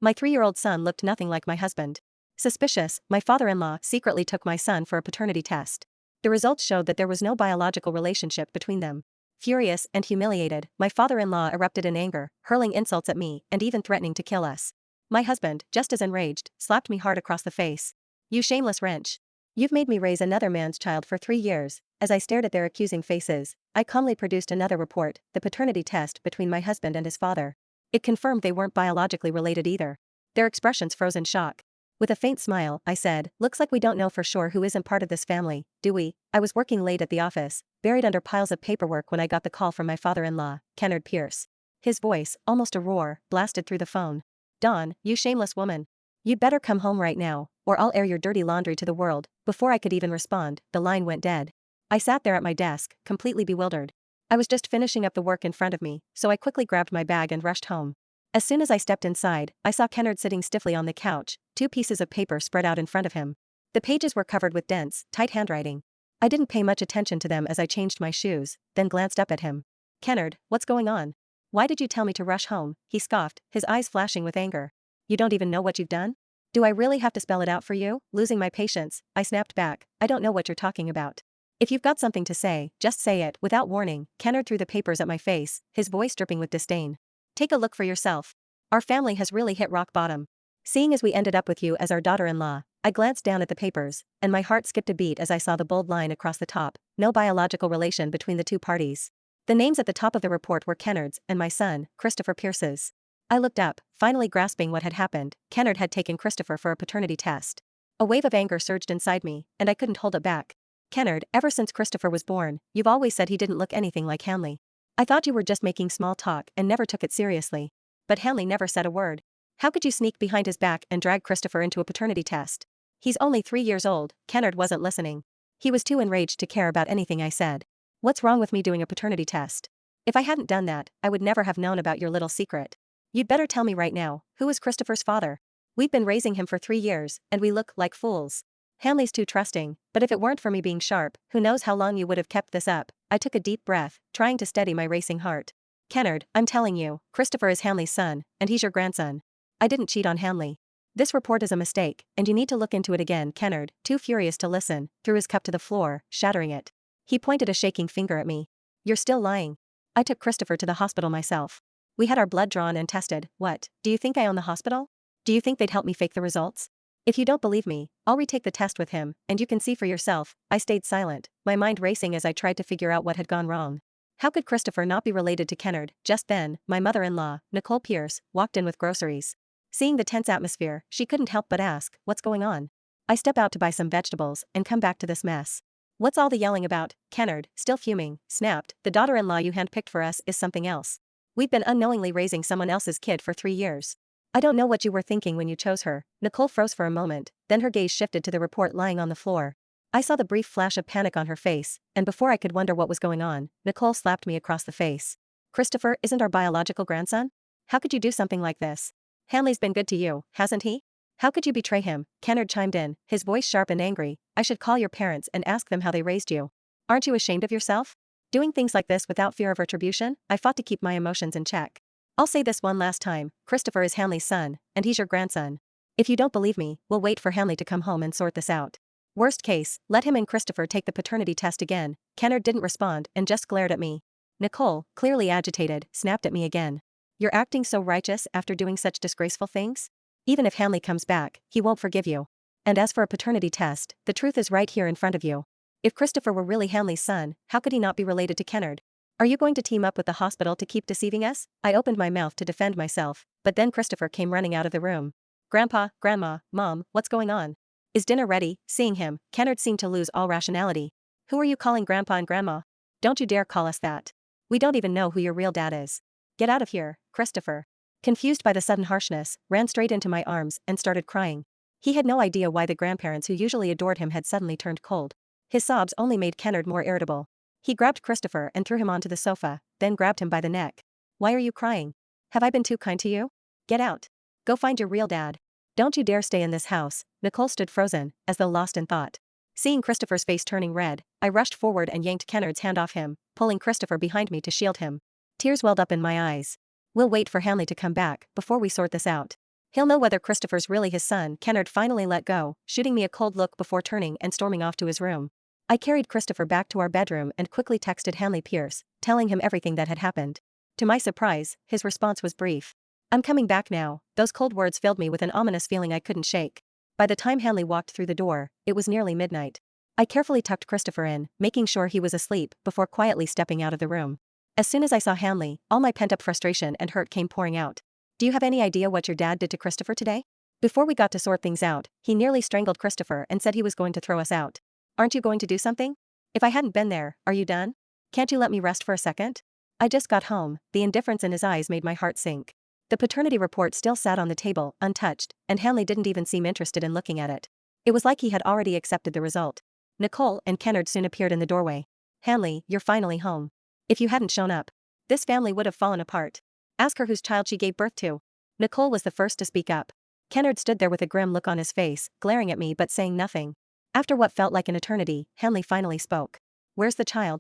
My 3-year-old son looked nothing like my husband. Suspicious, my father-in-law secretly took my son for a paternity test. The results showed that there was no biological relationship between them. Furious and humiliated, my father-in-law erupted in anger, hurling insults at me and even threatening to kill us. My husband, just as enraged, slapped me hard across the face. "You shameless wretch. You've made me raise another man's child for 3 years." As I stared at their accusing faces, I calmly produced another report, the paternity test between my husband and his father. It confirmed they weren't biologically related either. Their expressions froze in shock. With a faint smile, I said, "Looks like we don't know for sure who isn't part of this family, do we?" I was working late at the office, buried under piles of paperwork when I got the call from my father-in-law, Kennard Pierce. His voice, almost a roar, blasted through the phone. "Dawn, you shameless woman. You'd better come home right now, or I'll air your dirty laundry to the world." Before I could even respond, the line went dead. I sat there at my desk, completely bewildered. I was just finishing up the work in front of me, so I quickly grabbed my bag and rushed home. As soon as I stepped inside, I saw Kennard sitting stiffly on the couch, 2 pieces of paper spread out in front of him. The pages were covered with dense, tight handwriting. I didn't pay much attention to them as I changed my shoes, then glanced up at him. "Kennard, what's going on? Why did you tell me to rush home?" he scoffed, his eyes flashing with anger. "You don't even know what you've done? Do I really have to spell it out for you?" Losing my patience, I snapped back, "I don't know what you're talking about. If you've got something to say, just say it." Without warning, Kennard threw the papers at my face, his voice dripping with disdain. "Take a look for yourself. Our family has really hit rock bottom. Seeing as we ended up with you as our daughter-in-law." I glanced down at the papers, and my heart skipped a beat as I saw the bold line across the top, "No biological relation between the two parties." The names at the top of the report were Kennard's and my son, Christopher Pierce's. I looked up, finally grasping what had happened. Kennard had taken Christopher for a paternity test. A wave of anger surged inside me, and I couldn't hold it back. "Kennard, ever since Christopher was born, you've always said he didn't look anything like Hanley. I thought you were just making small talk and never took it seriously. But Hanley never said a word. How could you sneak behind his back and drag Christopher into a paternity test? He's only 3 years old." Kennard wasn't listening. He was too enraged to care about anything I said. "What's wrong with me doing a paternity test? If I hadn't done that, I would never have known about your little secret. You'd better tell me right now, who is Christopher's father? We've been raising him for 3 years, and we look like fools. Hanley's too trusting, but if it weren't for me being sharp, who knows how long you would have kept this up." I took a deep breath, trying to steady my racing heart. "Kennard, I'm telling you, Christopher is Hanley's son, and he's your grandson. I didn't cheat on Hanley. This report is a mistake, and you need to look into it again." Kennard, too furious to listen, threw his cup to the floor, shattering it. He pointed a shaking finger at me. "You're still lying. I took Christopher to the hospital myself. We had our blood drawn and tested." "What, do you think I own the hospital? Do you think they'd help me fake the results? If you don't believe me, I'll retake the test with him, and you can see for yourself." I stayed silent, my mind racing as I tried to figure out what had gone wrong. How could Christopher not be related to Kennard? Just then, my mother-in-law, Nicole Pierce, walked in with groceries. Seeing the tense atmosphere, she couldn't help but ask, "What's going on?" I step out to buy some vegetables and come back to this mess. "What's all the yelling about?" Kennard, still fuming, snapped, "The daughter-in-law you handpicked for us is something else. We've been unknowingly raising someone else's kid for 3 years. I don't know what you were thinking when you chose her." Nicole froze for a moment, then her gaze shifted to the report lying on the floor. I saw the brief flash of panic on her face, and before I could wonder what was going on, Nicole slapped me across the face. "Christopher isn't our biological grandson? How could you do something like this? Hanley's been good to you, hasn't he? How could you betray him?" Kennard chimed in, his voice sharp and angry. "I should call your parents and ask them how they raised you. Aren't you ashamed of yourself? Doing things like this without fear of retribution?" I fought to keep my emotions in check. "I'll say this one last time, Christopher is Hanley's son, and he's your grandson. If you don't believe me, we'll wait for Hanley to come home and sort this out. Worst case, let him and Christopher take the paternity test again." Kennard didn't respond and just glared at me. Nicole, clearly agitated, snapped at me again. "You're acting so righteous after doing such disgraceful things? Even if Hanley comes back, he won't forgive you. And as for a paternity test, the truth is right here in front of you. If Christopher were really Hanley's son, how could he not be related to Kennard? Are you going to team up with the hospital to keep deceiving us?" I opened my mouth to defend myself, but then Christopher came running out of the room. "Grandpa, Grandma, Mom, what's going on? Is dinner ready?" Seeing him, Kennard seemed to lose all rationality. "Who are you calling Grandpa and Grandma? Don't you dare call us that. We don't even know who your real dad is. Get out of here." Christopher, confused by the sudden harshness, ran straight into my arms and started crying. He had no idea why the grandparents who usually adored him had suddenly turned cold. His sobs only made Kennard more irritable. He grabbed Christopher and threw him onto the sofa, then grabbed him by the neck. "Why are you crying? Have I been too kind to you? Get out. Go find your real dad. Don't you dare stay in this house." Nicole stood frozen, as though lost in thought. Seeing Christopher's face turning red, I rushed forward and yanked Kennard's hand off him, pulling Christopher behind me to shield him. Tears welled up in my eyes. "We'll wait for Hanley to come back before we sort this out. He'll know whether Christopher's really his son. Kennard finally let go, shooting me a cold look before turning and storming off to his room. I carried Christopher back to our bedroom and quickly texted Hanley Pierce, telling him everything that had happened. To my surprise, his response was brief. "I'm coming back now." Those cold words filled me with an ominous feeling I couldn't shake. By the time Hanley walked through the door, it was nearly midnight. I carefully tucked Christopher in, making sure he was asleep before quietly stepping out of the room. As soon as I saw Hanley, all my pent-up frustration and hurt came pouring out. "Do you have any idea what your dad did to Christopher today?" Before we got to sort things out, he nearly strangled Christopher and said he was going to throw us out. "Aren't you going to do something? If I hadn't been there, are you done? Can't you let me rest for a second?" I just got home. The indifference in his eyes made my heart sink. The paternity report still sat on the table, untouched, and Hanley didn't even seem interested in looking at it. It was like he had already accepted the result. Nicole and Kennard soon appeared in the doorway. "Hanley, you're finally home. If you hadn't shown up, this family would have fallen apart. Ask her whose child she gave birth to." Nicole was the first to speak up. Kennard stood there with a grim look on his face, glaring at me but saying nothing. After what felt like an eternity, Hanley finally spoke. "Where's the child?"